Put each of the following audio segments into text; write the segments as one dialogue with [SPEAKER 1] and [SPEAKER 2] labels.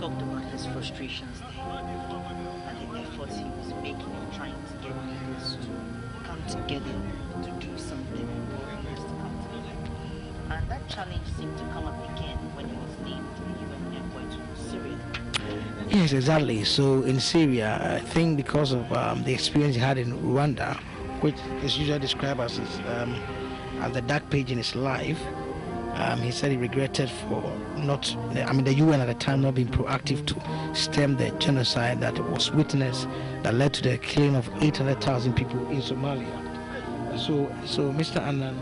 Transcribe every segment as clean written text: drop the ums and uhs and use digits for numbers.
[SPEAKER 1] talked about his frustrations there and the efforts he was making in trying to get leaders to come together to do something for years to come together. And that challenge seemed to come up again when he was named UN envoy to Syria.
[SPEAKER 2] Yes, exactly. So in Syria, I think because of the experience he had in Rwanda, which is usually described as the dark page in his life, he said he regretted for not, the UN at the time not being proactive to stem the genocide that was witnessed that led to the killing of 800,000 people in Somalia. So Mr. Annan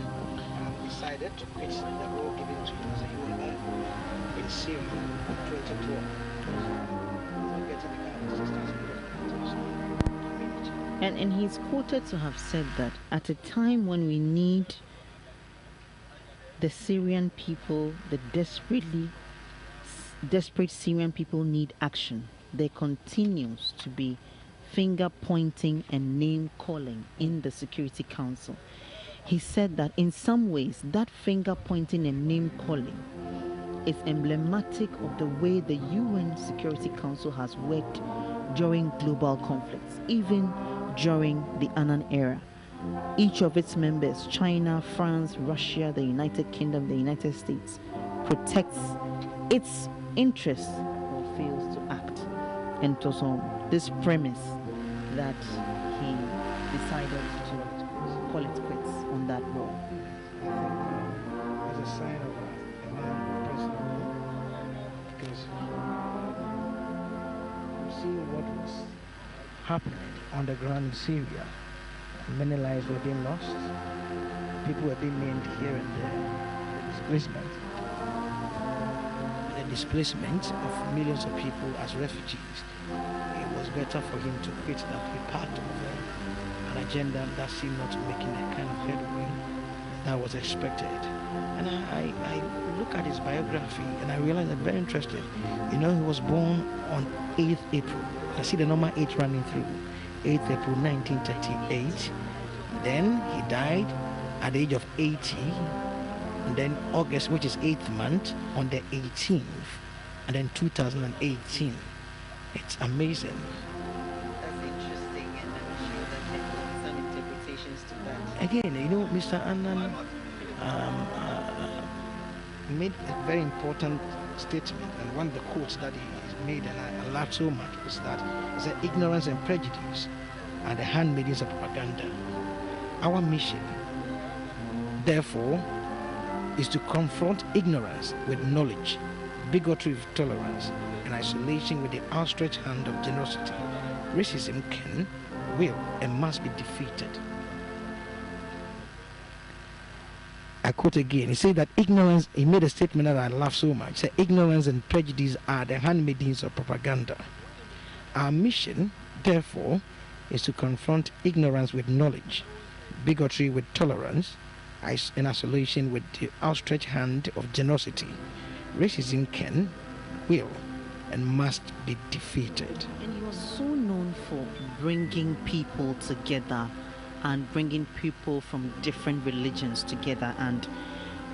[SPEAKER 2] decided to quit the role given to him as a UN in Syria in 2012.
[SPEAKER 1] And he's quoted to have said that at a time when we need the Syrian people, the desperate Syrian people need action, there continues to be finger pointing and name calling in the Security Council. He said that in some ways that finger pointing and name calling is emblematic of the way the UN Security Council has worked during global conflicts, even during the Annan era. Each of its members, China, France, Russia, the United Kingdom, the United States, protects its interests or fails to act. And it was on this premise that he decided to call it quits on that role.
[SPEAKER 2] As a sign of a man of principle, because you see what was happening on the ground in Syria. Many lives were being lost. People were being named here and there. The displacement of millions of people as refugees. It was better for him to quit than to be part of an agenda that seemed not to be making the kind of headway that was expected. And I look at his biography and I realize that very interesting. He was born on 8th April. I see the number 8 running through. 8th April 1938. Then he died at the age of 80. And then August, which is 8th month, on the 18th. And then 2018. It's amazing.
[SPEAKER 1] That's interesting, and I'm sure that there are some interpretations to that.
[SPEAKER 2] Again, Mr. Annan made a very important statement, and one of the quotes that he made, and I laughed so much, was that he said, ignorance and prejudice are the handmaidens of propaganda. Our mission, therefore, is to confront ignorance with knowledge, bigotry with tolerance, and isolation with the outstretched hand of generosity. Racism can, will, and must be defeated. I quote again, he said that ignorance, he made a statement that I laughed so much, he said ignorance and prejudice are the handmaidens of propaganda. Our mission, therefore, is to confront ignorance with knowledge, bigotry with tolerance, and isolation with the outstretched hand of generosity. Racism can, will, and must be defeated.
[SPEAKER 1] And he was so known for bringing people together and bringing people from different religions together. And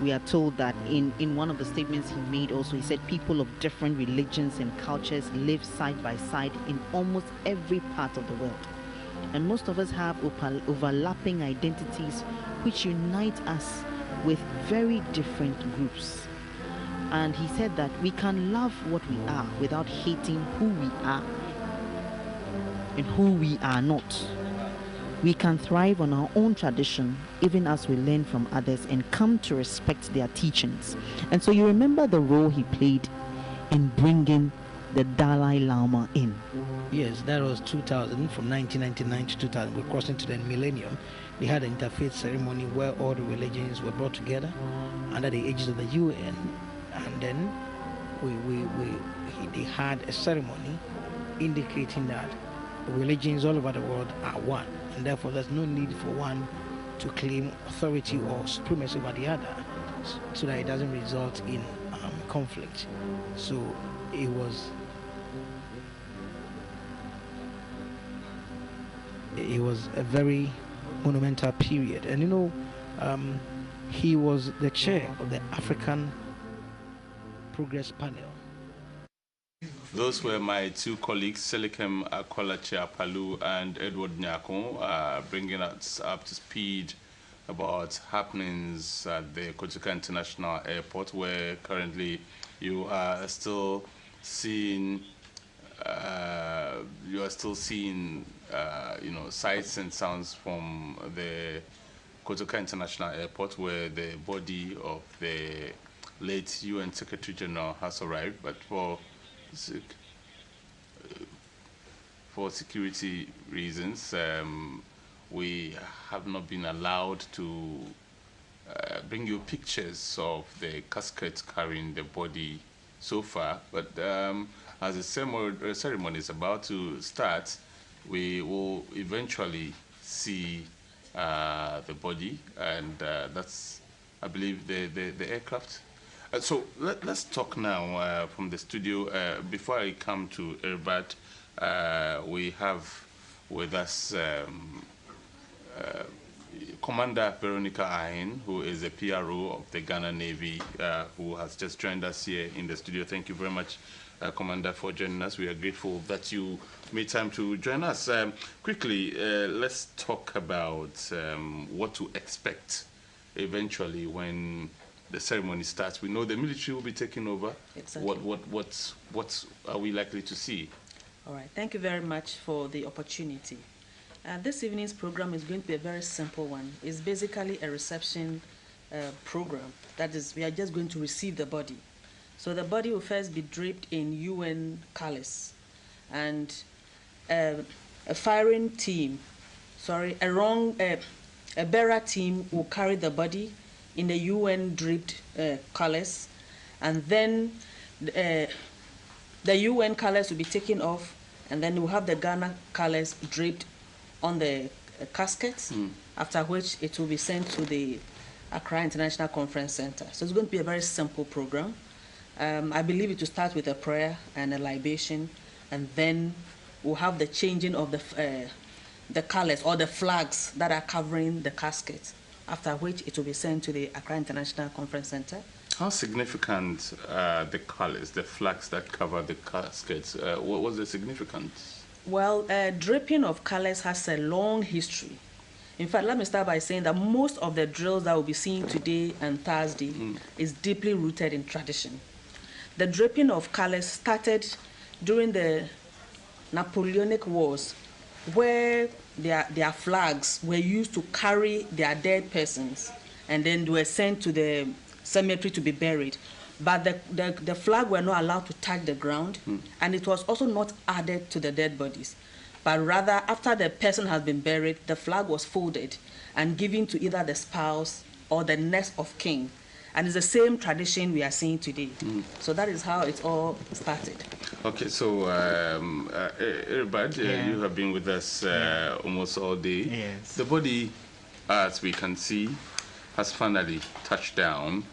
[SPEAKER 1] we are told that in one of the statements he made also, he said people of different religions and cultures live side by side in almost every part of the world. And most of us have overlapping identities which unite us with very different groups. And he said that we can love what we are without hating who we are and who we are not. We can thrive on our own tradition even as we learn from others and come to respect their teachings. And so you remember the role he played in bringing the Dalai Lama in.
[SPEAKER 2] Yes, that was 2000, from 1999 to 2000. We're crossing to the millennium. They had an interfaith ceremony where all the religions were brought together under the aegis of the UN. And then they had a ceremony indicating that religions all over the world are one. And therefore there's no need for one to claim authority or supremacy over the other, so that it doesn't result in conflict. So it was a very monumental period. And he was the chair of the African Progress Panel.
[SPEAKER 3] Those were my two colleagues, Selikem Akolache Palu and Edward Nyako, bringing us up to speed about happenings at the Kotoka International Airport, where currently you are still seeing sights and sounds from the Kotoka International Airport, where the body of the late UN Secretary General has arrived, but for security reasons, we have not been allowed to bring you pictures of the casket carrying the body so far. But as the ceremony is about to start, we will eventually see the body, and that's, I believe, the aircraft. So let's talk now from the studio. Before I come to Erbad, we have with us Commander Veronica Ahin, who is a PRO of the Ghana Navy, who has just joined us here in the studio. Thank you very much, Commander, for joining us. We are grateful that you made time to join us. Quickly, let's talk about what to expect eventually when the ceremony starts. We know the military will be taking over.
[SPEAKER 4] Exactly.
[SPEAKER 3] What are we likely to see?
[SPEAKER 4] All right. Thank you very much for the opportunity. This evening's program is going to be a very simple one. It's basically a reception program. That is, we are just going to receive the body. So the body will first be draped in UN colors, and a firing team, a bearer team will carry the body in the UN draped colors, and then the UN colors will be taken off, and then we'll have the Ghana colors draped on the caskets, after which it will be sent to the Accra International Conference Center. So it's going to be a very simple program. I believe it will start with a prayer and a libation, and then we'll have the changing of the colors or the flags that are covering the casket, after which it will be sent to the Accra International Conference Center.
[SPEAKER 3] How significant are the colors, the flags that cover the caskets? What was the significance?
[SPEAKER 4] Well, draping of colors has a long history. In fact, let me start by saying that most of the drills that we'll be seeing today and Thursday is deeply rooted in tradition. The draping of colors started during the Napoleonic Wars, where their flags were used to carry their dead persons, and then they were sent to the cemetery to be buried. But the flag were not allowed to touch the ground, and it was also not added to the dead bodies. But rather, after the person has been buried, the flag was folded and given to either the spouse or the next of kin. And it's the same tradition we are seeing today. So that is how it all started.
[SPEAKER 3] Okay, so everybody, you have been with us almost all day.
[SPEAKER 2] Yes.
[SPEAKER 3] The body, as we can see, has finally touched down.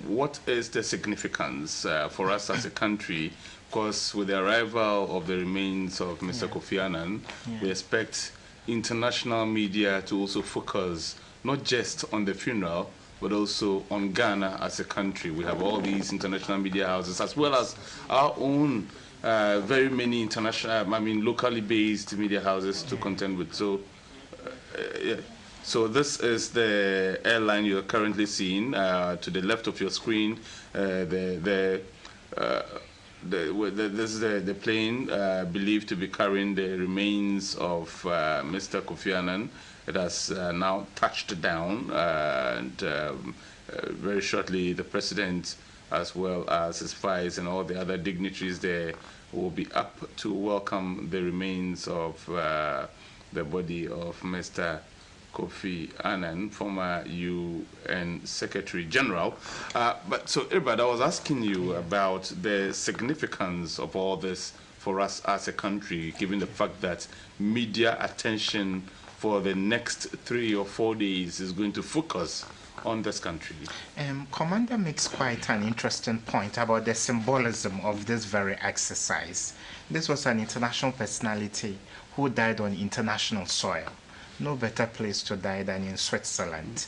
[SPEAKER 3] What is the significance for us as a country? Because with the arrival of the remains of Mr. Kofi Annan, we expect international media to also focus not just on the funeral, but also on Ghana as a country. We have all these international media houses, as well as our own very many international, locally based media houses to contend with. So, So this is the airline you're currently seeing. To the left of your screen, this is the plane believed to be carrying the remains of Mr. Kofi Annan. It has now touched down, and very shortly the president, as well as his vice and all the other dignitaries there, will be up to welcome the remains of the body of Mr. Kofi Annan, former UN Secretary General. But so, Irbad, I was asking you about the significance of all this for us as a country, given the fact that media attention for the next 3 or 4 days is going to focus on this country.
[SPEAKER 5] Commander makes quite an interesting point about the symbolism of this very exercise. This was an international personality who died on international soil. No better place to die than in Switzerland.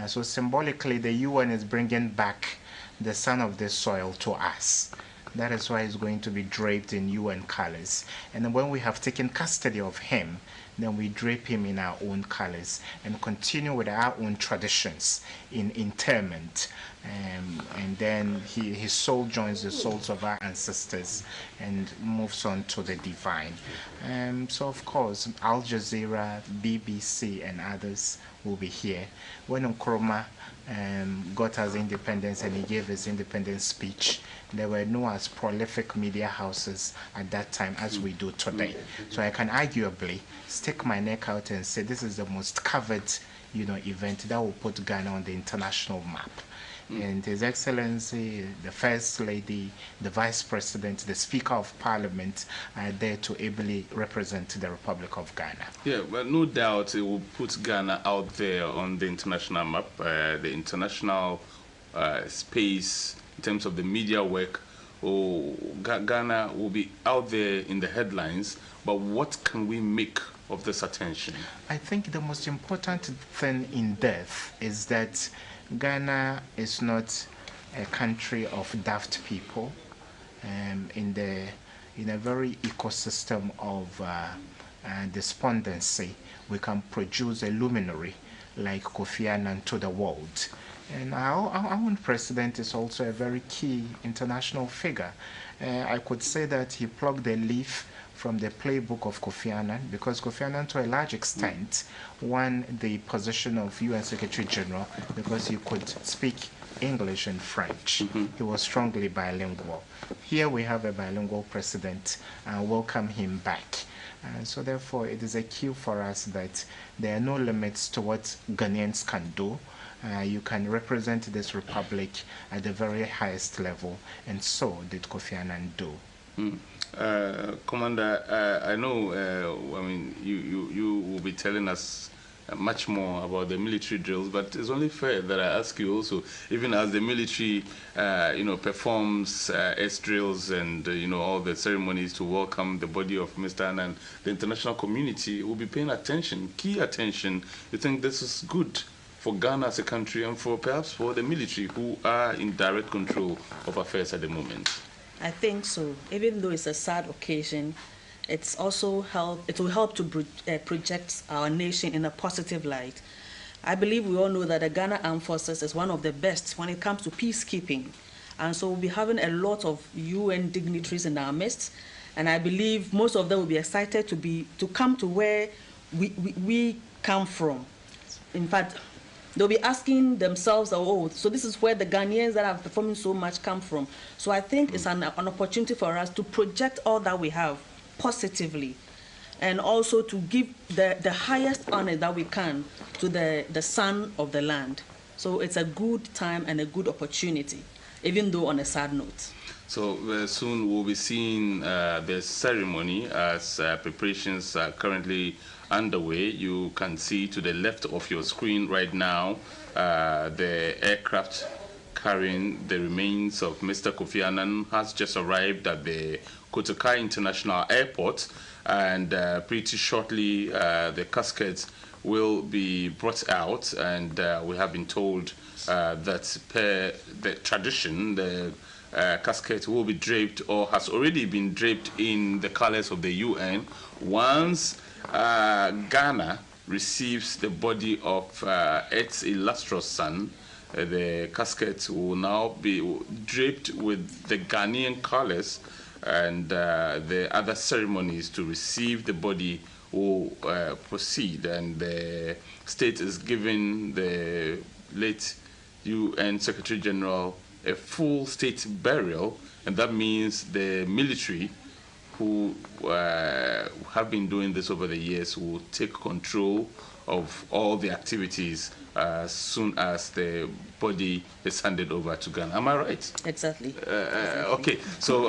[SPEAKER 5] So symbolically, the UN is bringing back the son of this soil to us. That is why he's going to be draped in UN colors. And then when we have taken custody of him, then we drape him in our own colors and continue with our own traditions in interment. And then his soul joins the souls of our ancestors and moves on to the divine. So, of course, Al Jazeera, BBC, and others will be here. When Nkrumah got his independence and he gave his independence speech, there were no as prolific media houses at that time as we do today. So I can arguably stick my neck out and say this is the most covered, event that will put Ghana on the international map. And His Excellency, the First Lady, the Vice President, the Speaker of Parliament are there to ably represent the Republic of Ghana.
[SPEAKER 3] Yeah, well, no doubt it will put Ghana out there on the international map, the international space in terms of the media work. Ghana will be out there in the headlines, but what can we make of this attention?
[SPEAKER 5] I think the most important thing in death is that Ghana is not a country of daft people. In a very ecosystem of despondency, we can produce a luminary like Kofi Annan to the world. And our own president is also a very key international figure. I could say that he plucked a leaf from the playbook of Kofi Annan, because Kofi Annan, to a large extent, won the position of UN Secretary General because he could speak English and French. He was strongly bilingual. Here we have a bilingual president, and welcome him back. So therefore, it is a cue for us that there are no limits to what Ghanaians can do. You can represent this republic at the very highest level, and so did Kofi Annan do.
[SPEAKER 3] Commander, I know, you will be telling us much more about the military drills, but it's only fair that I ask you also, even as the military, performs S drills and, all the ceremonies to welcome the body of Mr. Annan, the international community will be paying attention, key attention. You think this is good for Ghana as a country and perhaps for the military who are in direct control of affairs at the moment?
[SPEAKER 4] I think so. Even though it's a sad occasion, it will help to project our nation in a positive light. I believe we all know that the Ghana Armed Forces is one of the best when it comes to peacekeeping. And so we'll be having a lot of UN dignitaries in our midst. And I believe most of them will be excited to come to where we come from. In fact, they'll be asking themselves, so this is where the Ghanaians that are performing so much come from. So I think it's an opportunity for us to project all that we have positively, and also to give the highest honor that we can to the son of the land. So it's a good time and a good opportunity, even though on a sad note.
[SPEAKER 3] So soon we'll be seeing the ceremony as preparations are currently underway. You can see to the left of your screen right now the aircraft carrying the remains of Mr. Kofi Annan has just arrived at the Kotoka International Airport, and pretty shortly the caskets will be brought out, and we have been told that per the tradition, the casket will be draped or has already been draped in the colors of the UN. Once Ghana receives the body of its illustrious son, the casket will now be draped with the Ghanaian colors, and the other ceremonies to receive the body will proceed, and the state is giving the late UN Secretary General a full state burial, and that means the military who have been doing this over the years will take control of all the activities as soon as the body is handed over to Ghana. Am I right?
[SPEAKER 4] Exactly.
[SPEAKER 3] Okay, so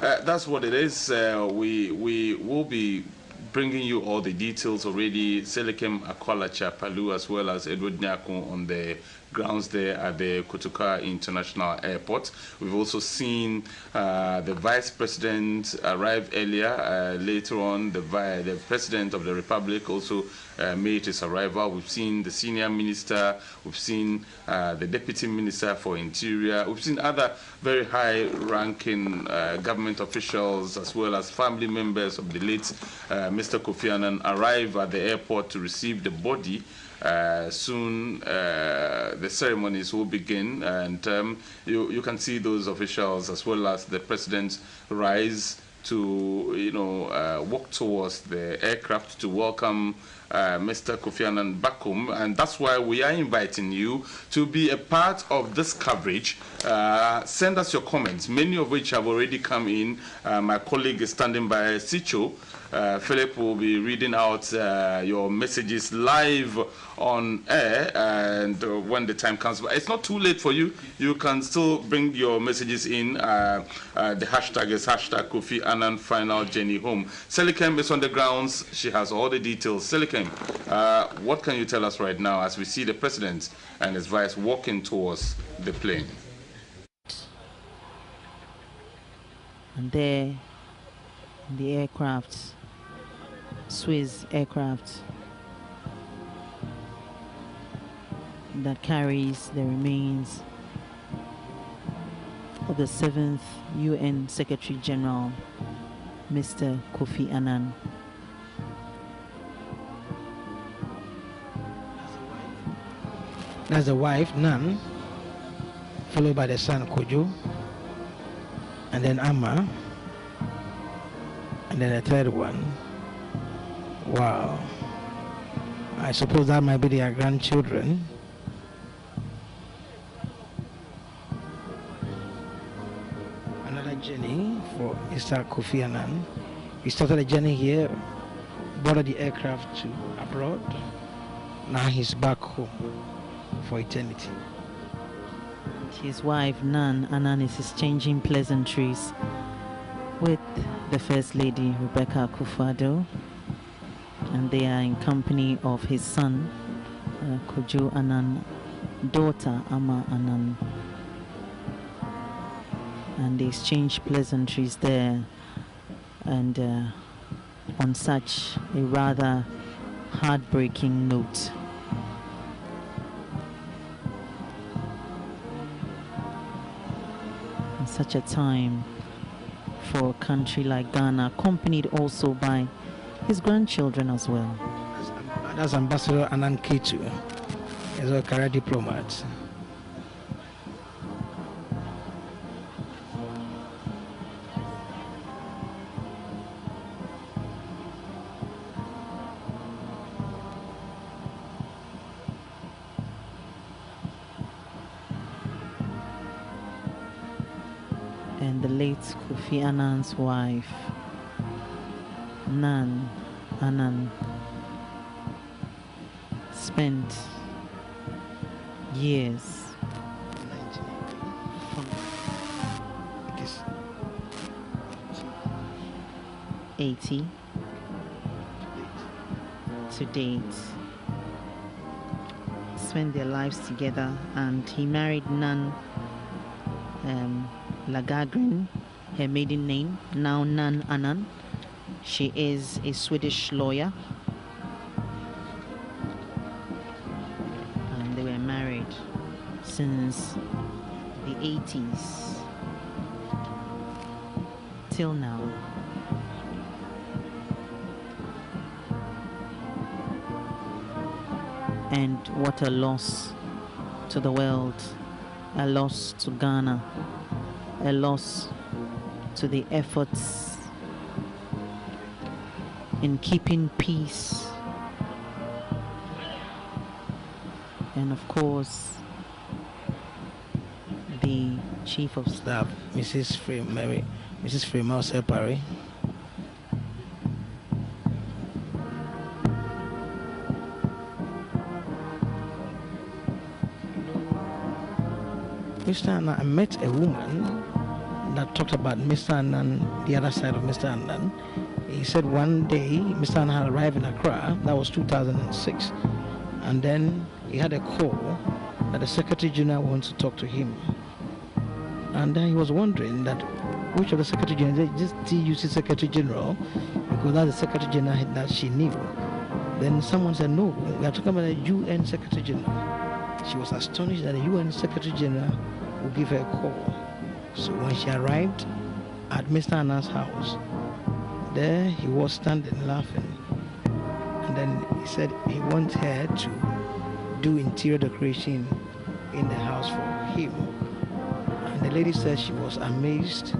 [SPEAKER 3] that's what it is. We will be bringing you all the details already. Selikem Akwalacha Palu as well as Edward Nyako on the grounds there at the Kotoka International Airport. We've also seen the Vice President arrive earlier. Later on, the President of the Republic also made his arrival. We've seen the Senior Minister, we've seen the Deputy Minister for Interior, we've seen other very high-ranking government officials as well as family members of the late Mr. Kofi Annan arrive at the airport to receive the body. Soon the ceremonies will begin, and you can see those officials as well as the president rise to walk towards the aircraft to welcome Mr. Kofi Annan back home. And that's why we are inviting you to be a part of this coverage. Send us your comments, many of which have already come in. My colleague is standing by, Sicho. Philip will be reading out your messages live on air, and when the time comes. But it's not too late for you. You can still bring your messages in. The hashtag is hashtag Kofi Annan Final Journey Home. Selikem is on the grounds. She has all the details. Selikem, what can you tell us right now as we see the president and his vice walking towards the plane?
[SPEAKER 1] And there, the aircraft, Swiss aircraft that carries the remains of the 7th UN Secretary General, Mr. Kofi Annan.
[SPEAKER 2] That's the wife, Nan, followed by the son, Kojo, and then Amma, and then the third one. Wow. I suppose that might be their grandchildren. Another journey for Mr. Kofi Annan. He started a journey here, boarded the aircraft to abroad. Now he's back home for eternity.
[SPEAKER 1] His wife, Nan Annan, is exchanging pleasantries with the First Lady, Rebecca Akufo-Addo, and they are in company of his son, Kojo Annan, daughter, Amma Annan. And they exchange pleasantries there, and on such a rather heartbreaking note. In such a time for a country like Ghana, accompanied also by his grandchildren as well.
[SPEAKER 2] That's Ambassador Annan Ketu, he's a career diplomat.
[SPEAKER 1] And the late Kofi Annan's wife, Nan Annan, spent years from 80 to date, spent their lives together, and he married Nan Lagagrin, her maiden name, now Nan Annan. She is a Swedish lawyer, and they were married since the 80s till now. And what a loss to the world, a loss to Ghana, a loss to the efforts in keeping peace, and of course the Chief of Staff,
[SPEAKER 2] Mrs. Fremal Separi. Mr. Annan, I met a woman that talked about Mr. Annan, the other side of Mr. Annan. He said one day Mr. Annan had arrived in Accra, that was 2006, and then he had a call that the Secretary General wants to talk to him. And then he was wondering that which of the Secretary General, they just TUC Secretary General, because that's the Secretary General that she knew. Then someone said, no, we are talking about the UN Secretary General. She was astonished that the UN Secretary General would give her a call. So when she arrived at Mr. Annan's house, there he was standing laughing. And then he said he wants her to do interior decoration in the house for him. And the lady said she was amazed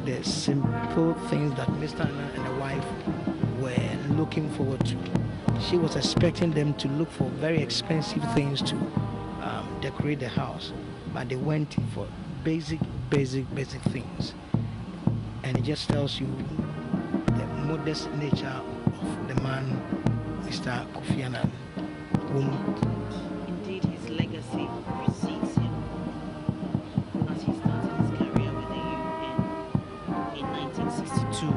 [SPEAKER 2] the simple things that Mr. Annan and the wife were looking forward to. She was expecting them to look for very expensive things to decorate the house, but they went in for basic things. And it just tells you the modest nature of the man, Mr. Kofi Annan, whom
[SPEAKER 1] Indeed, his legacy precedes him as he started his career with the UN in 1962,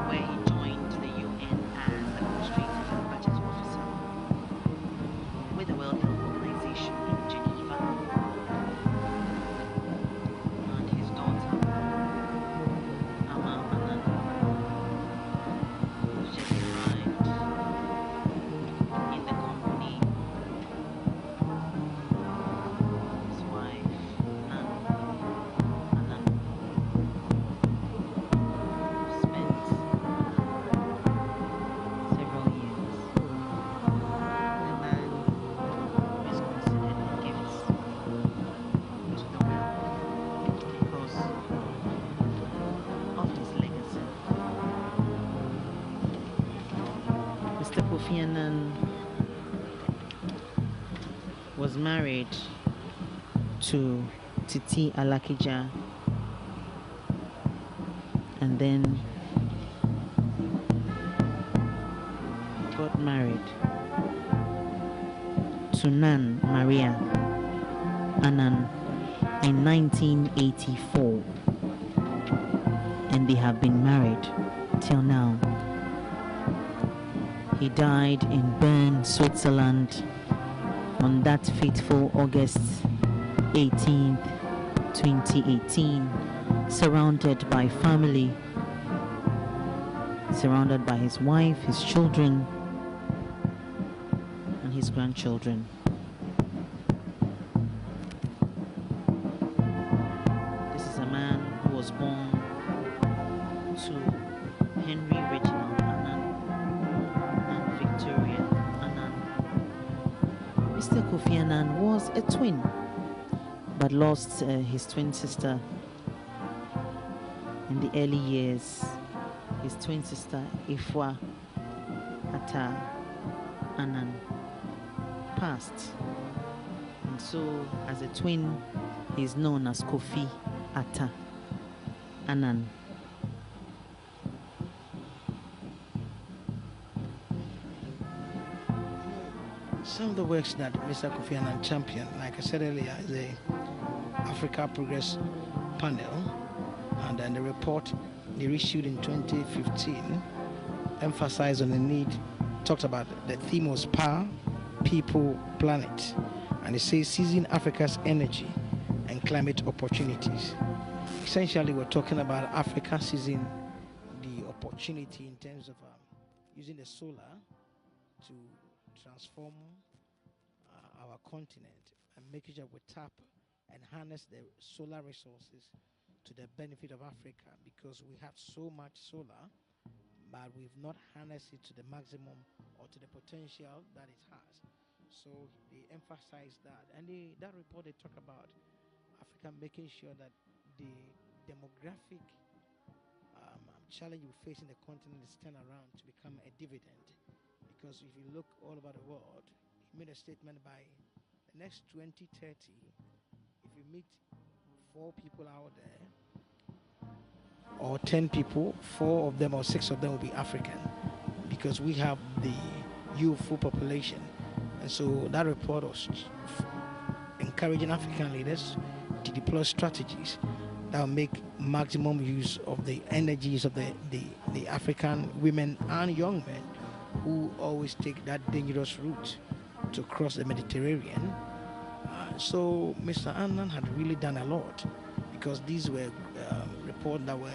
[SPEAKER 1] where he joined the UN as administrative and budget officer with the World Health Organization in Geneva. And his daughter, Amma Annan, who just arrived in the company. His wife, Nan Annan, spent several years. The man who is considered a gift to the world because of his legacy. Mr. Kofi Annan was married to Titi Alakija, and then got married to Nan Maria Annan in 1984, and they have been married till now. He died in Bern, Switzerland on that fateful August 18th, 2018, surrounded by family, surrounded by his wife, his children, and his grandchildren. This is a man who was born to Henry Reginald Annan and Victoria Annan. Mr. Kofi Annan was a twin, but lost his twin sister in the early years. His twin sister, Ifwa Atta Annan, passed. And so, as a twin, he is known as Kofi Atta Annan.
[SPEAKER 2] some of the works that Mr. Kofi Annan championed, like I said earlier, is the Africa Progress Panel, and then the report they issued in 2015 emphasized on the need, talked about the theme was power, people, planet, and it says seizing Africa's energy and climate opportunities. Essentially, we're talking about Africa seizing the opportunity in terms of using the solar to transform our continent and making sure we tap and harness the solar resources to the benefit of Africa, because we have so much solar, but we've not harnessed it to the maximum or to the potential that it has. So they emphasize that, and that report they talk about Africa making sure that the demographic challenge we face in the continent is turned around to become a dividend. Because if you look all over the world, he made a statement by the next 2030, if you meet 4 people out there, or 10 people, 4 of them or 6 of them will be African, because we have the youthful population. And so that report was encouraging African leaders to deploy strategies that will make maximum use of the energies of the African women and young men who always take that dangerous route to cross the Mediterranean. So Mr. Annan had really done a lot, because these were reports that were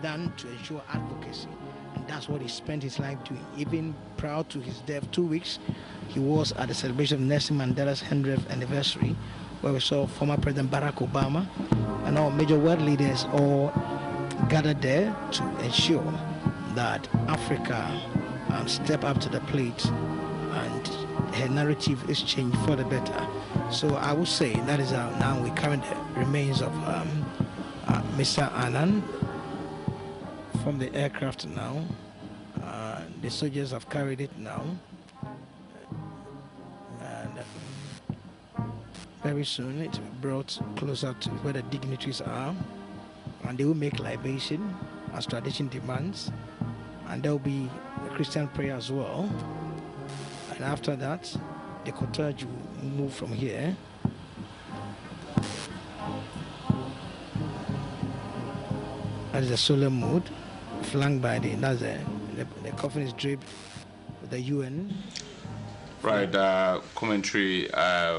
[SPEAKER 2] done to ensure advocacy, and that's what he spent his life doing. Even prior to his death, 2 weeks, he was at the celebration of Nelson Mandela's 100th anniversary, where we saw former President Barack Obama and all major world leaders all gathered there to ensure that Africa step up to the plate and her narrative is changed for the better. So I would say that is now we carry the remains of Mr. Annan from the aircraft now. The soldiers have carried it now, and very soon it will be brought closer to where the dignitaries are, and they will make libation as tradition demands, and there will be a Christian prayer as well. And after that, the cortege will move from here. That is a solemn mood, flanked by the coffin is draped with the UN.
[SPEAKER 3] Right, commentary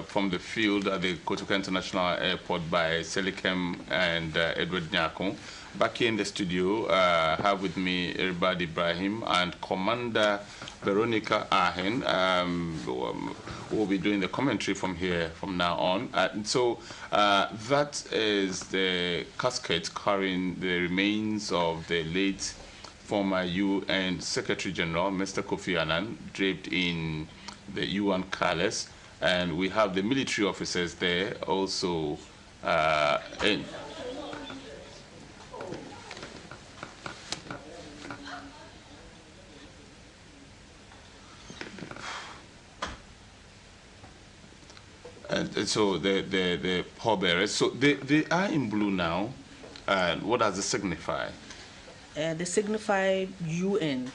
[SPEAKER 3] from the field at the Kotoka International Airport by Selikem and Edward Nyako. Back here in the studio, have with me Irbad Ibrahim and Commander Veronica Ahen, who will be doing the commentary from here from now on. So that is the casket carrying the remains of the late former UN Secretary General, Mr. Kofi Annan, draped in the UN colours, and we have the military officers there also in. And so the pallbearers, so they are in blue now. What does it signify?
[SPEAKER 4] They signify UN,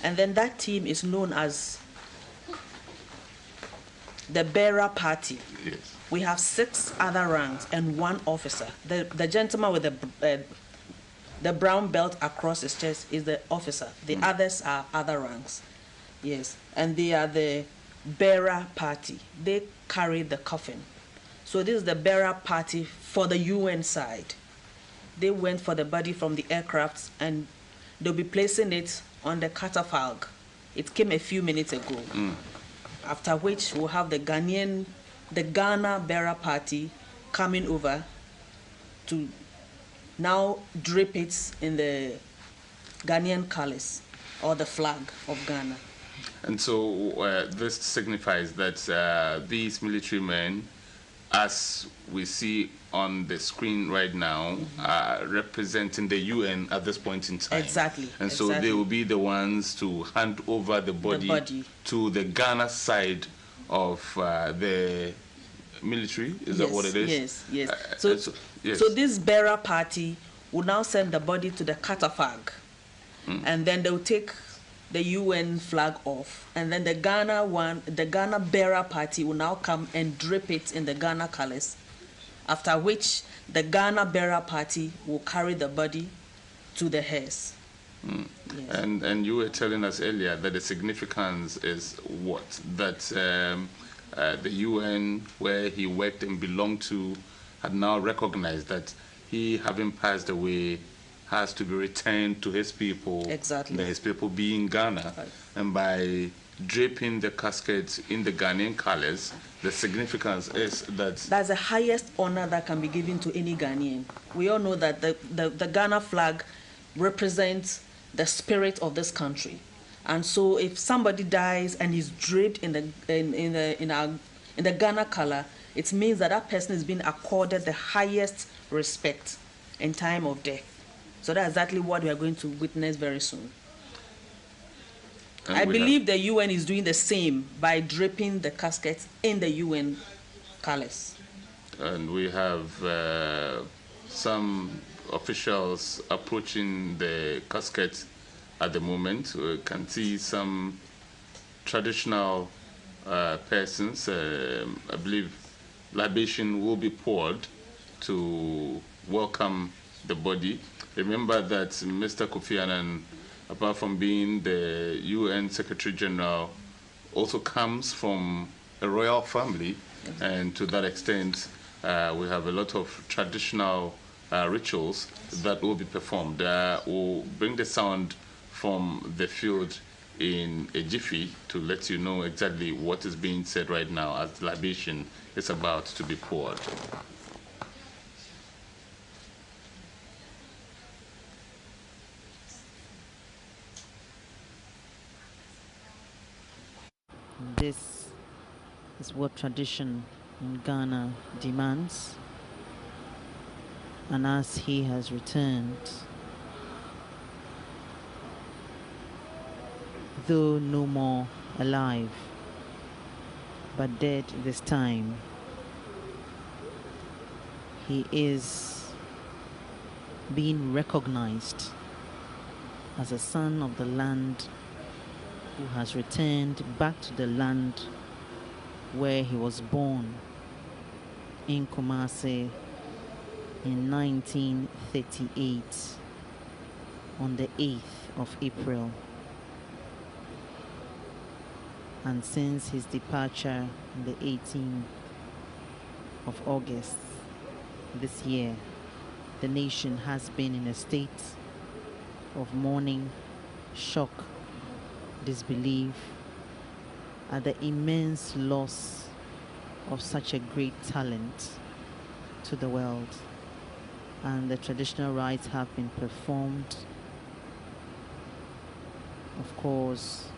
[SPEAKER 4] and then that team is known as the bearer party.
[SPEAKER 3] Yes.
[SPEAKER 4] We have 6 other ranks and 1 officer. The gentleman with the brown belt across his chest is the officer. The others are other ranks. Yes, and they are the bearer party. They carry the coffin. So this is the bearer party for the UN side. They went for the body from the aircraft, and they'll be placing it on the catafalque. It came a few minutes ago. After which we'll have the Ghana bearer party coming over to now drape it in the Ghanaian colours, or the flag of Ghana.
[SPEAKER 3] And so this signifies that these military men, as we see on the screen right now, are representing the UN at this point in time.
[SPEAKER 4] Exactly.
[SPEAKER 3] And so they will be the ones to hand over the body to the Ghana side of the military. Is that what it is?
[SPEAKER 4] Yes. So this bearer party will now send the body to the catafalque, and then they'll take the UN flag off, and then the Ghana bearer party will now come and drape it in the Ghana colors, after which the Ghana bearer party will carry the body to the hearse.
[SPEAKER 3] Yes. And you were telling us earlier that the significance is what? That the UN, where he worked and belonged to, had now recognized that he, having passed away, has to be returned to his people.
[SPEAKER 4] Exactly.
[SPEAKER 3] His people being Ghana. Right. And by draping the casket in the Ghanaian colors, the significance is that
[SPEAKER 4] that's the highest honor that can be given to any Ghanaian. We all know that the Ghana flag represents the spirit of this country, and so if somebody dies and is draped in the Ghana color, it means that that person is being accorded the highest respect in time of death. So that's exactly what we are going to witness very soon. I believe the UN is doing the same by draping the casket in the UN colors. And
[SPEAKER 3] we have some officials approaching the casket at the moment. We can see some traditional persons. I believe libation will be poured to welcome the body. Remember that Mr. Kofi Annan, apart from being the UN Secretary General, also comes from a royal family, and to that extent, we have a lot of traditional rituals that will be performed. We'll bring the sound from the field in a jiffy to let you know exactly what is being said right now as the libation is about to be poured.
[SPEAKER 1] This is what tradition in Ghana demands. And as he has returned, though no more alive, but dead this time, he is being recognized as a son of the land who has returned back to the land where he was born in Kumasi in 1938 on the 8th of April. And since his departure on the 18th of August this year, the nation has been in a state of mourning, shock, disbelief at the immense loss of such a great talent to the world. And the traditional rites have been performed. Of course,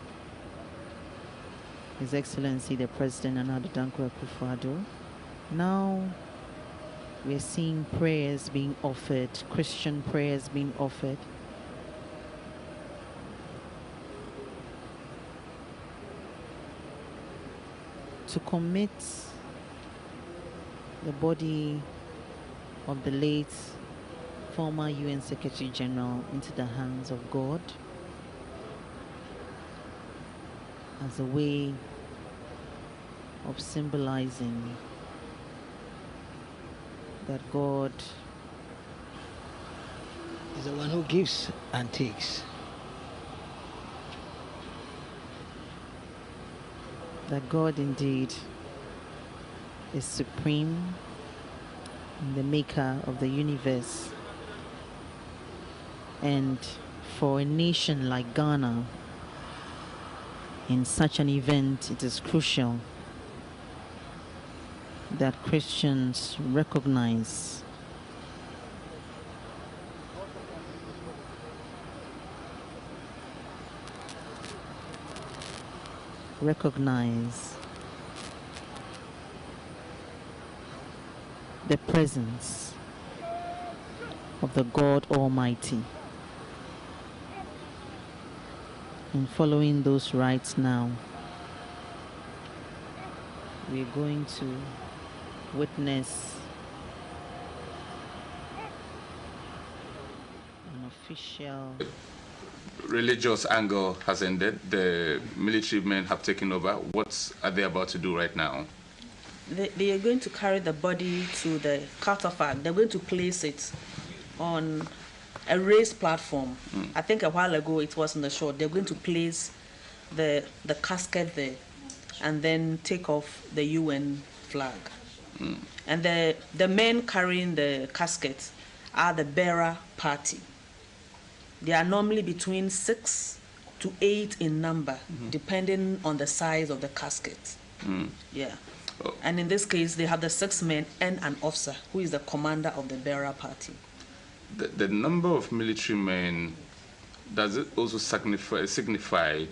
[SPEAKER 1] His Excellency the President Nana Addo Dankwa Akufo-Addo. Now we're seeing prayers being offered, Christian prayers being offered. To commit the body of the late former UN Secretary General into the hands of God as a way of symbolizing that God
[SPEAKER 2] is the one who gives and takes.
[SPEAKER 1] That God indeed is supreme, the maker of the universe. And for a nation like Ghana, in such an event, it is crucial that Christians recognize the presence of the God Almighty. In following those rites now, we're going to witness an official
[SPEAKER 3] religious angle has ended. The military men have taken over. What are they about to do right now?
[SPEAKER 4] They are going to carry the body to the catafalque. They're going to place it on a raised platform. I think a while ago it was in the shore. They're going to place the casket there and then take off the UN flag. And the men carrying the casket are the bearer party. They are normally between 6 to 8 in number, depending on the size of the casket. Yeah.
[SPEAKER 3] Oh.
[SPEAKER 4] And in this case, they have the 6 men and an officer who is the commander of the bearer party.
[SPEAKER 3] The number of military men, does it also signify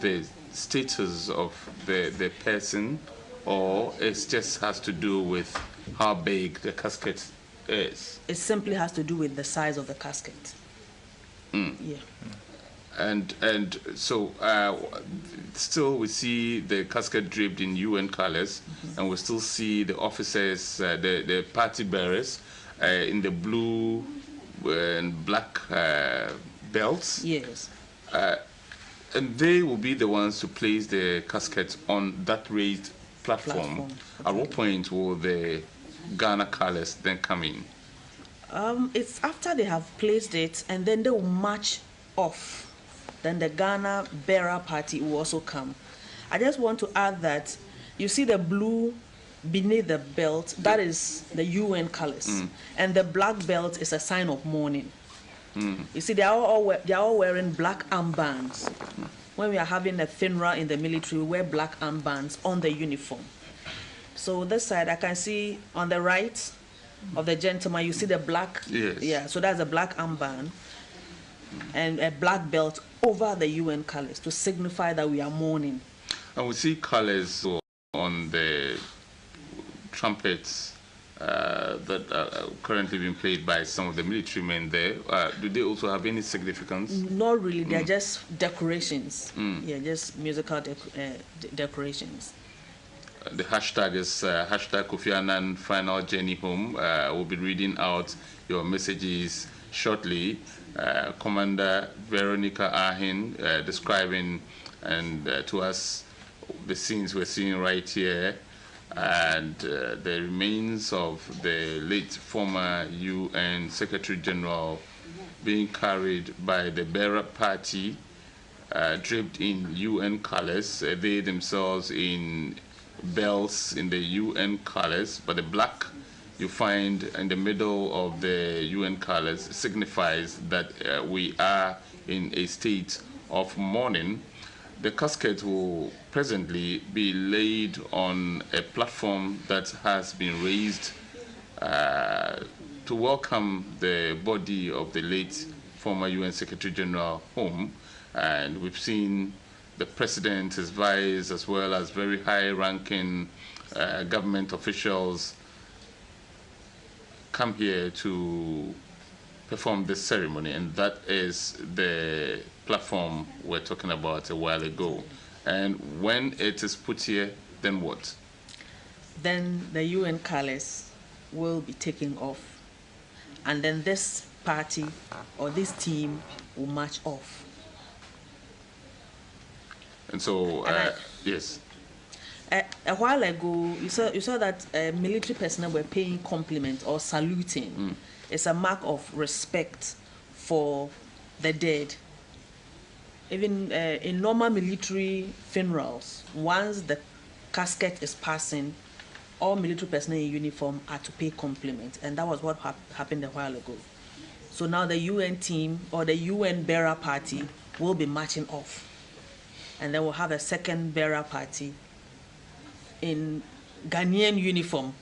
[SPEAKER 3] the status of the person, or it just has to do with how big the casket is?
[SPEAKER 4] It simply has to do with the size of the casket. Yeah.
[SPEAKER 3] And so still we see the casket draped in UN colors, and we still see the officers, the party bearers in the blue and black belts.
[SPEAKER 4] Yes.
[SPEAKER 3] And they will be the ones to place the casket on that raised platform. At what point will the Ghana colors then come in?
[SPEAKER 4] It's after they have placed it, and then they will march off. Then the Ghana bearer party will also come. I just want to add that You see the blue beneath the belt, that is the UN colors. And the black belt is a sign of mourning. You see, they are all wearing black armbands. When we are having a funeral in the military, we wear black armbands on the uniform. So this side, I can see on the right of the gentleman, you see the black.
[SPEAKER 3] Yes.
[SPEAKER 4] Yeah, so that's a black armband and a black belt over the UN colors to signify that we are mourning.
[SPEAKER 3] And we see colors on the trumpets that are currently being played by some of the military men there. Do they also have any significance?
[SPEAKER 4] Not really, they're just decorations. Yeah, just musical decorations.
[SPEAKER 3] The hashtag is hashtag Kofi Annan Final Journey Home. We'll be reading out your messages shortly. Commander Veronica Ahin describing and to us the scenes we're seeing right here, and the remains of the late former UN Secretary General being carried by the bearer party, draped in UN colors. They themselves in bells in the UN colors, but the black you find in the middle of the UN colors signifies that we are in a state of mourning. The casket will presently be laid on a platform that has been raised to welcome the body of the late former UN Secretary General home. And we've seen the president, his vice, as well as very high-ranking government officials come here to perform this ceremony, and that is the platform we're talking about a while ago. And when it is put here, then what?
[SPEAKER 4] Then the UN colors will be taken off, and then this party or this team will march off.
[SPEAKER 3] And so, yes.
[SPEAKER 4] A while ago, you saw that military personnel were paying compliment or saluting. It's a mark of respect for the dead. Even in normal military funerals, once the casket is passing, all military personnel in uniform are to pay compliment, and that was what happened a while ago. So now the UN team or the UN bearer party will be marching off, and then we'll have a second bearer party in Ghanaian uniform,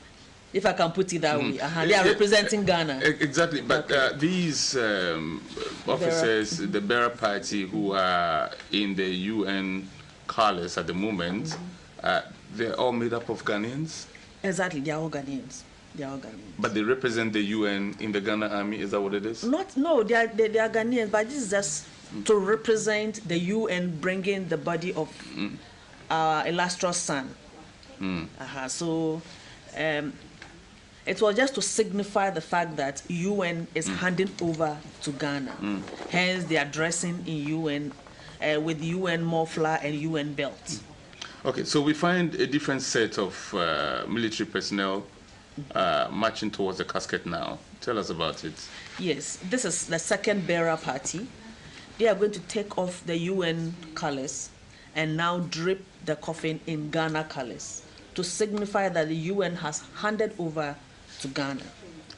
[SPEAKER 4] if I can put it that way. They are representing Ghana.
[SPEAKER 3] Exactly, but these officers, the bearer party who are in the UN colors at the moment, they're all made up of Ghanaians?
[SPEAKER 4] Exactly, they are all Ghanaians. They are all Ghanaians.
[SPEAKER 3] But they represent the UN in the Ghana army, is that what it is?
[SPEAKER 4] No, they are Ghanaians, but this is just to represent the UN bringing the body of our illustrious son. So it was just to signify the fact that UN is handing over to Ghana. Hence, they are dressing in UN with UN muffler and UN belt.
[SPEAKER 3] Okay, so we find a different set of military personnel marching towards the casket now. Tell us about it.
[SPEAKER 4] Yes, this is the second bearer party. They are going to take off the UN colors and now drape the coffin in Ghana colors to signify that the UN has handed over to Ghana.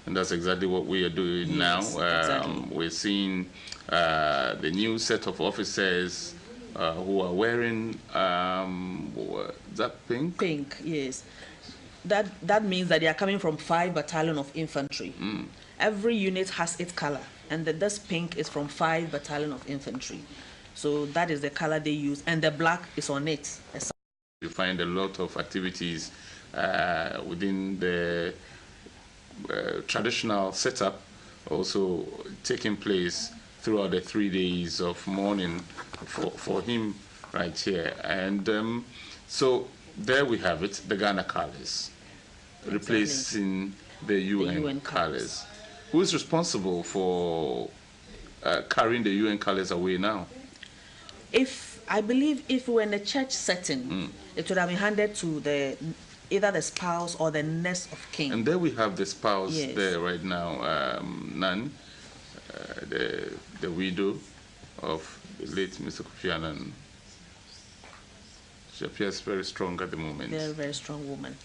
[SPEAKER 3] And that's exactly what we are doing now.
[SPEAKER 4] Exactly.
[SPEAKER 3] We're seeing the new set of officers who are wearing, is that pink?
[SPEAKER 4] Pink, yes. That means that they are coming from 5 Battalion of Infantry. Every unit has its color, and this pink is from 5 Battalion of Infantry. So that is the color they use, and the black is on it.
[SPEAKER 3] We find a lot of activities within the traditional setup also taking place throughout the 3 days of mourning for him right here. And so there we have it, the Ghana colors, replacing the UN colors. Who is responsible for carrying the UN colors away now?
[SPEAKER 4] I believe if we were in a church setting, it would have been handed to either the spouse or the next of kin.
[SPEAKER 3] And there we have the spouse there right now, Nan, the widow of the late Mr. Kofi Annan. She appears very strong at the moment.
[SPEAKER 4] Very, very strong woman.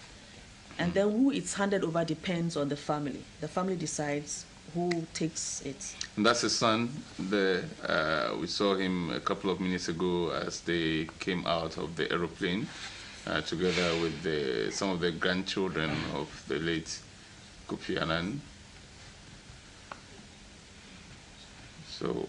[SPEAKER 4] And then who it's handed over depends on the family. The family decides who takes it.
[SPEAKER 3] And that's his son. We saw him a couple of minutes ago as they came out of the aeroplane together with some of the grandchildren of the late Kofi Annan. So,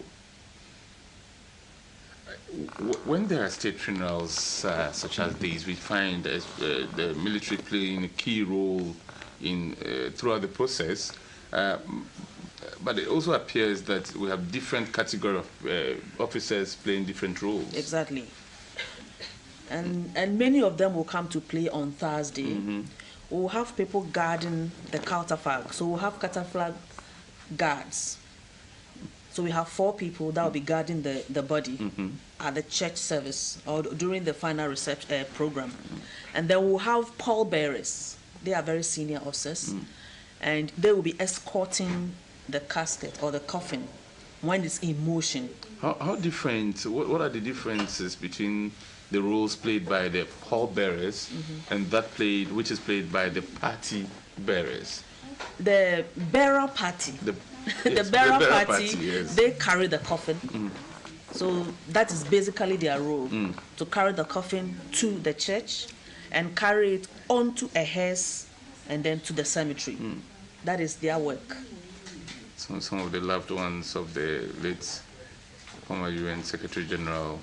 [SPEAKER 3] when there are state funerals such as these, we find the military playing a key role in throughout the process. But it also appears that we have different category of officers playing different roles.
[SPEAKER 4] Exactly. And many of them will come to play on Thursday. We'll have people guarding the counterflag. So we'll have counterflag guards. So we have 4 people that will be guarding the body at the church service or during the final reception program. And then we'll have pallbearers. They are very senior officers. And they will be escorting the casket or the coffin when it's in motion.
[SPEAKER 3] How different, what are the differences between the roles played by the pallbearers and that which is played by the party bearers?
[SPEAKER 4] The bearer party. The bearer party,
[SPEAKER 3] yes.
[SPEAKER 4] They carry the coffin. So that is basically their role, to carry the coffin to the church and carry it onto a hearse and then to the cemetery. That is their work.
[SPEAKER 3] Some of the loved ones of the late former UN Secretary General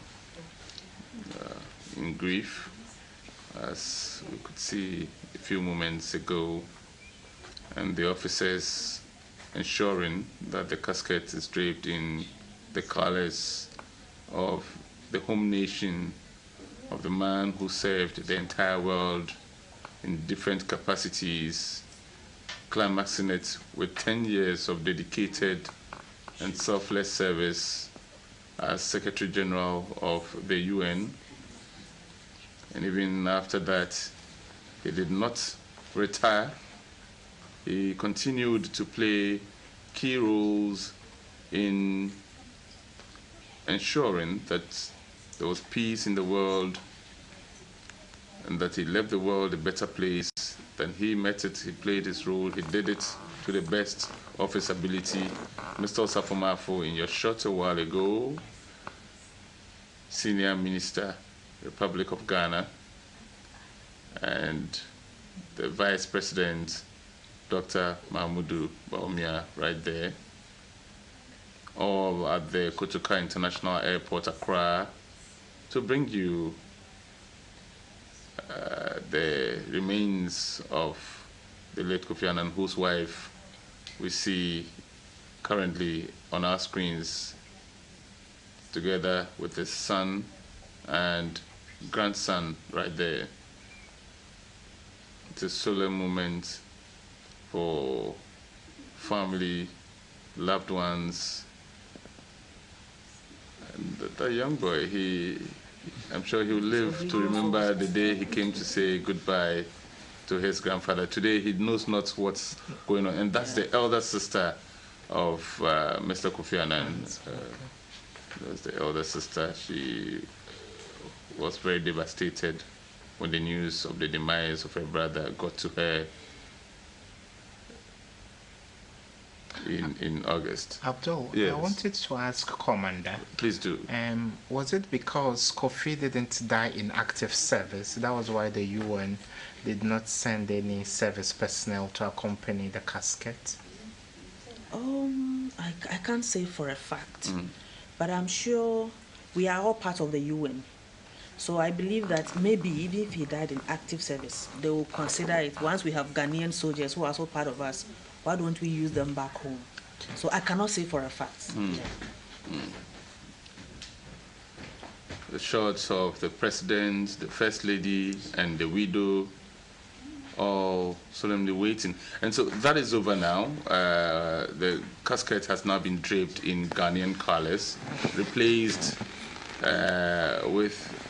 [SPEAKER 3] in grief, as we could see a few moments ago, and the officers ensuring that the casket is draped in the colors of the home nation of the man who served the entire world in different capacities, climaxing it with 10 years of dedicated and selfless service as Secretary General of the UN. And even after that, he did not retire. He continued to play key roles in ensuring that there was peace in the world and that he left the world a better place than he met it. He played his role. He did it to the best of his ability. Mr. Osafo, in your shot a while ago, Senior Minister, Republic of Ghana, and the Vice President, Dr. Mahmoudou Baumia, right there, all at the Kotoka International Airport, Accra, to bring you the remains of the late Kofi Annan, whose wife we see currently on our screens, together with his son and grandson right there. It's a solemn moment for family, loved ones. And that young boy, I'm sure he will live to remember the day he came to say goodbye to his grandfather. Today he knows not what's going on, and that's the elder sister of Mr. Kofi Annan. That's the elder sister. She was very devastated when the news of the demise of her brother got to her in August.
[SPEAKER 5] Abdul,
[SPEAKER 3] Yes.
[SPEAKER 5] I wanted to ask Commander.
[SPEAKER 3] Please do.
[SPEAKER 5] Was it because Kofi didn't die in active service? That was why the UN did not send any service personnel to accompany the casket?
[SPEAKER 4] I can't say for a fact, but I'm sure we are all part of the UN. So I believe that maybe even if he died in active service, they will consider it. Once we have Ghanaian soldiers who are also part of us, why don't we use them back home? So I cannot say for a fact.
[SPEAKER 3] The shots of the president, the first lady, and the widow, all solemnly waiting. And so that is over now. The casket has now been draped in Ghanaian colors, replaced with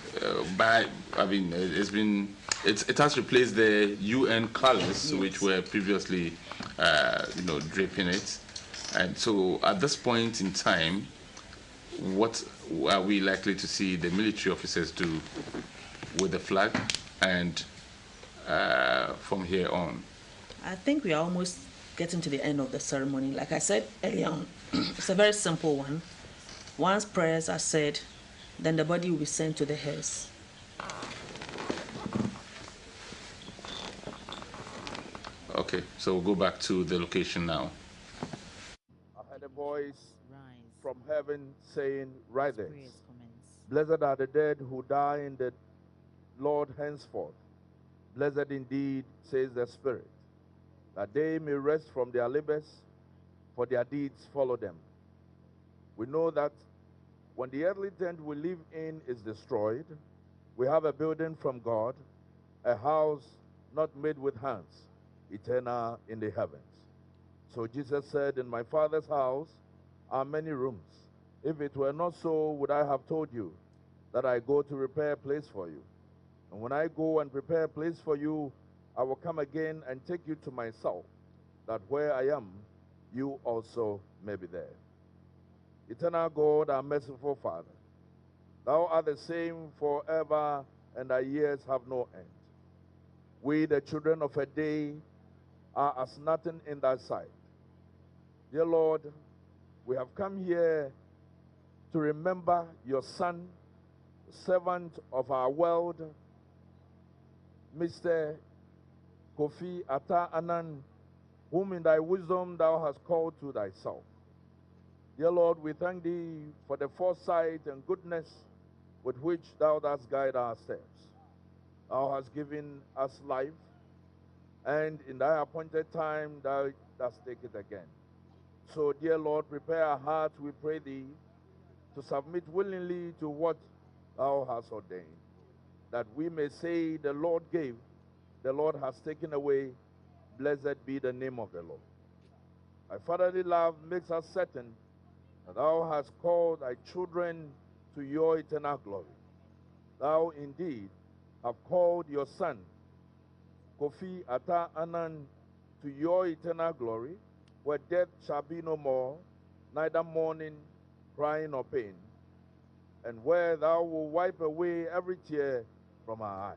[SPEAKER 3] it has replaced the UN colors, which were previously draping it. And so at this point in time, what are we likely to see the military officers do with the flag and from here on?
[SPEAKER 4] I think we are almost getting to the end of the ceremony. Like I said earlier on, it's a very simple one. Once prayers are said, then the body will be sent to the hearse.
[SPEAKER 3] Okay, so we'll go back to the location now.
[SPEAKER 6] I heard a voice
[SPEAKER 1] Rise.
[SPEAKER 6] from heaven saying, "Rise."
[SPEAKER 1] Prayers commence.
[SPEAKER 6] Blessed are the dead who die in the Lord henceforth. Blessed indeed, says the Spirit, that they may rest from their labors, for their deeds follow them. We know that when the earthly tent we live in is destroyed, we have a building from God, a house not made with hands, eternal in the heavens. So Jesus said, "In my Father's house are many rooms. If it were not so, would I have told you that I go to prepare a place for you? And when I go and prepare a place for you, I will come again and take you to myself, that where I am, you also may be there." Eternal God, our merciful Father, thou art the same forever, and thy years have no end. We, the children of a day, are as nothing in thy sight. Dear Lord, we have come here to remember your Son, the servant of our world, Mr. Kofi Annan, whom in thy wisdom thou hast called to thyself. Dear Lord, we thank thee for the foresight and goodness with which thou dost guide our steps. Thou hast given us life, and in thy appointed time thou dost take it again. So, dear Lord, prepare our hearts, we pray thee, to submit willingly to what thou hast ordained, that we may say, the Lord gave, the Lord has taken away, blessed be the name of the Lord. Thy fatherly love makes us certain that thou hast called thy children to your eternal glory. Thou indeed have called your Son, Kofi Annan, to your eternal glory, where death shall be no more, neither mourning, crying, or pain, and where thou wilt wipe away every tear from our eyes.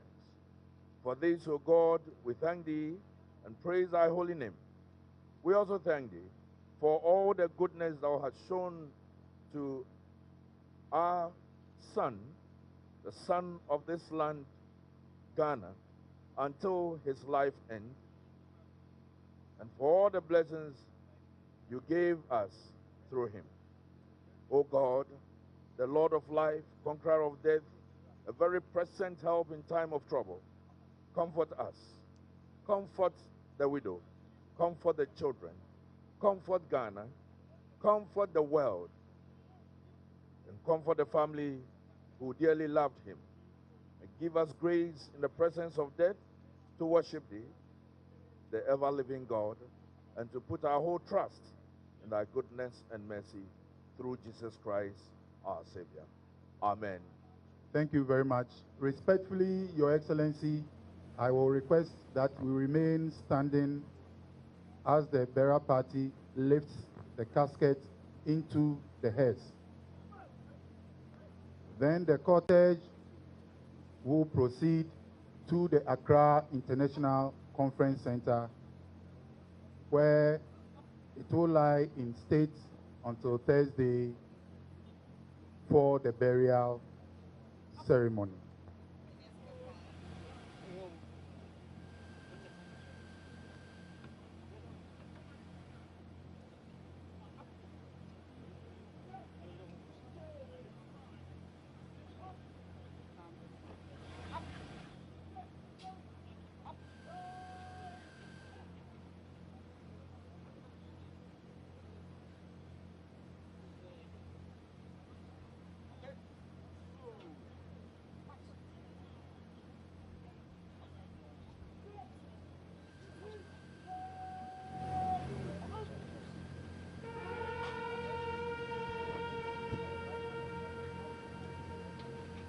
[SPEAKER 6] For this, O God, we thank thee and praise thy holy name. We also thank thee for all the goodness thou hast shown to our son, the son of this land, Ghana, until his life end, and for all the blessings you gave us through him. O God, the Lord of life, conqueror of death, a very present help in time of trouble, comfort us. Comfort the widow. Comfort the children. Comfort Ghana. Comfort the world. And comfort the family who dearly loved him. And give us grace in the presence of death to worship thee, the ever-living God, and to put our whole trust in thy goodness and mercy through Jesus Christ, our Savior. Amen.
[SPEAKER 7] Thank you very much. Respectfully, Your Excellency, I will request that we remain standing as the bearer party lifts the casket into the hearse. Then the cortege will proceed to the Accra International Conference Center, where it will lie in state until Thursday for the burial ceremony.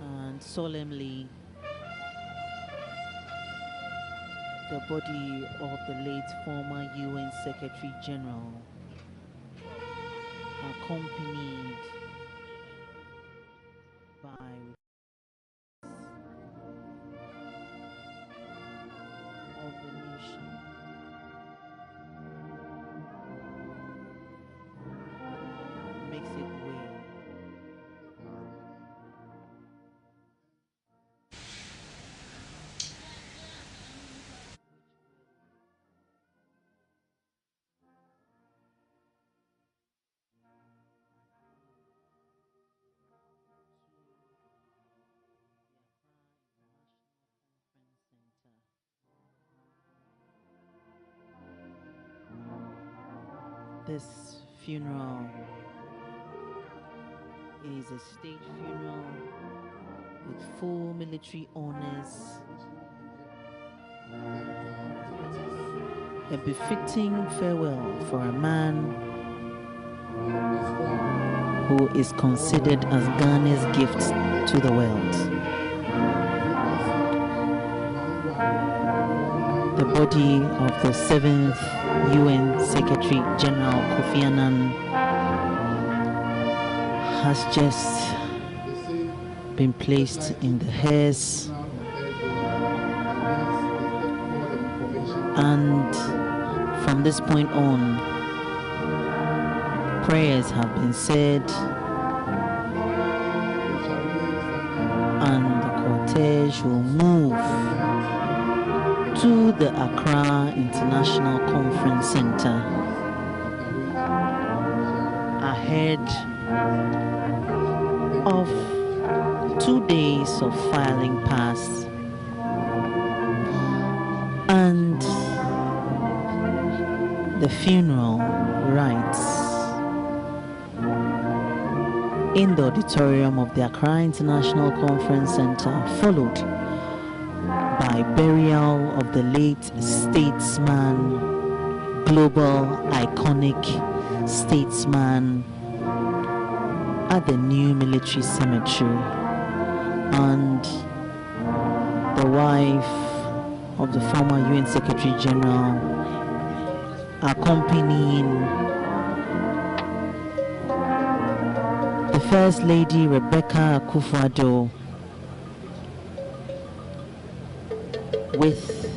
[SPEAKER 1] And solemnly, the body of the late former UN Secretary General, accompanied by this funeral is a state funeral with full military honors, a befitting farewell for a man who is considered as Ghana's gift to the world. The body of the 7th UN Secretary General Kofi Annan has just been placed in the hearse, and from this point on, prayers have been said and the cortege will move to the Accra International Conference Center ahead of 2 days of filing past and the funeral rites in the auditorium of the Accra International Conference Center, followed by burial of the late statesman, global iconic statesman at the new military cemetery, and the wife of the former UN Secretary General accompanying the First Lady Rebecca Akufo-Addo with